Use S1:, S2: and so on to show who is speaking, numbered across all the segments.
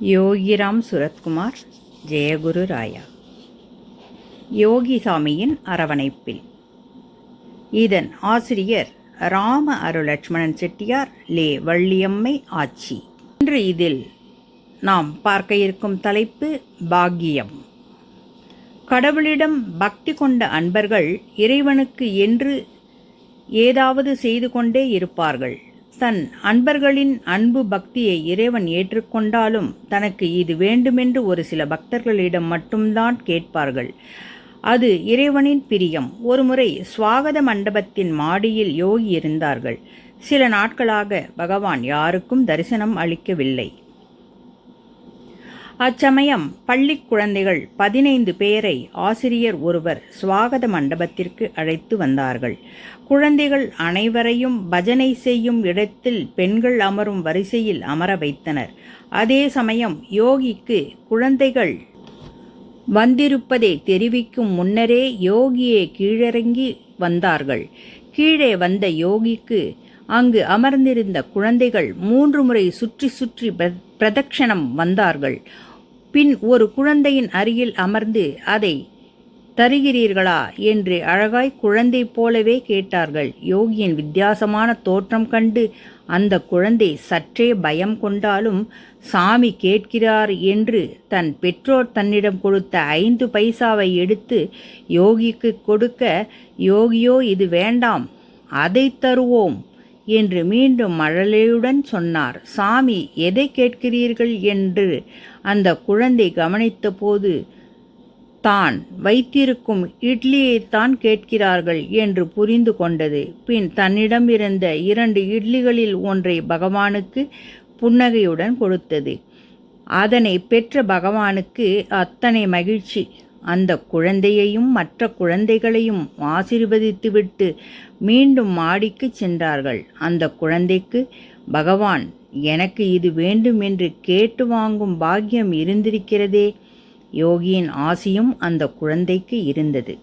S1: யோகிராம் சுரத்குமார், ஜெயகுரு ராயா. யோகிசாமியின் அரவணைப்பில். இதன் ஆசிரியர் ராம அருளட்சுமணன் செட்டியார், லே வள்ளியம்மை ஆச்சி. இன்று இதில் நாம் பார்க்க இருக்கும் தலைப்பு பாக்கியம். கடவுளிடம் பக்தி கொண்ட அன்பர்கள் இறைவனுக்கு என்று ஏதாவது செய்து கொண்டே இருப்பார்கள். தன் அன்பர்களின் அன்பு பக்தியை இறைவன் ஏற்றுக்கொண்டாலும் தனக்கு இது வேண்டுமென்று ஒரு சில பக்தர்களிடம் மட்டும்தான் கேட்பார்கள். அது இறைவனின் பிரியம். ஒருமுறை சுவாகத மண்டபத்தின் மாடியில் யோகி இருந்தார்கள். சில நாட்களாக பகவான் யாருக்கும் தரிசனம் அளிக்கவில்லை. அச்சமயம் பள்ளி குழந்தைகள் 15 பேரை ஆசிரியர் ஒருவர் சுவாகத மண்டபத்திற்கு அழைத்து வந்தார்கள். குழந்தைகள் அனைவரையும் பஜனை செய்யும் இடத்தில் பெண்கள் அமரும் வரிசையில் அமர வைத்தனர். அதே சமயம் யோகிக்கு குழந்தைகள் வந்திருப்பதை தெரிவிக்கும் முன்னரே யோகியே கீழிறங்கி வந்தார்கள். கீழே வந்த யோகிக்கு அங்கு அமர்ந்திருந்த குழந்தைகள் 3 முறை சுற்றி சுற்றி பிரதட்சணம் வந்தார்கள். பின் ஒரு குழந்தையின் அருகில் அமர்ந்து அதை தருகிறீர்களா என்று அழகாய் குழந்தை போலவே கேட்டார்கள். யோகியின் வித்தியாசமான தோற்றம் கண்டு அந்த குழந்தை சற்றே பயம் கொண்டாலும் சாமி கேட்கிறார் என்று தன் பெற்றோர் தன்னிடம் கொடுத்த 5 பைசாவை எடுத்து யோகிக்கு கொடுக்க, யோகியோ இது வேண்டாம், அதை தருவோம் என்று மீண்டும் மழலையுடன் சொன்னார். சாமி எதை கேட்கிறீர்கள் என்று அந்த குழந்தை கவனித்த போது தான் வைத்திருக்கும் இட்லியைத்தான் கேட்கிறார்கள் என்று புரிந்து கொண்டது. பின் தன்னிடம் இருந்த 2 இட்லிகளில் ஒன்றை பகவானுக்கு புன்னகையுடன் கொடுத்தது. அதனை பெற்ற பகவானுக்கு அத்தனை மகிழ்ச்சி. அந்த குழந்தையையும் மற்ற குழந்தைகளையும் ஆசீர்வதித்துவிட்டு மீண்டும் மாடிக்கு சென்றார்கள். அந்த குழந்தைக்கு பகவான் எனக்கு இது வேண்டும் என்று கேட்டு வாங்கும் பாக்கியம் இருந்திருக்கிறதே. யோகியின் ஆசியும் அந்த குழந்தைக்கு இருந்தது.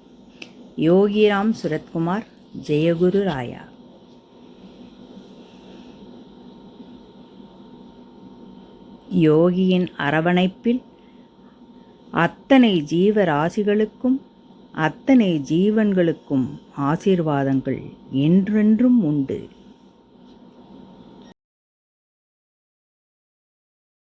S1: யோகிராம் சுரத்குமார், ஜெயகுரு ராயா. யோகியின் அரவணைப்பில் அத்தனை ஜீவராசிகளுக்கும் அத்தனை ஜீவன்களுக்கும் ஆசீர்வாதங்கள் என்றென்றும் உண்டு.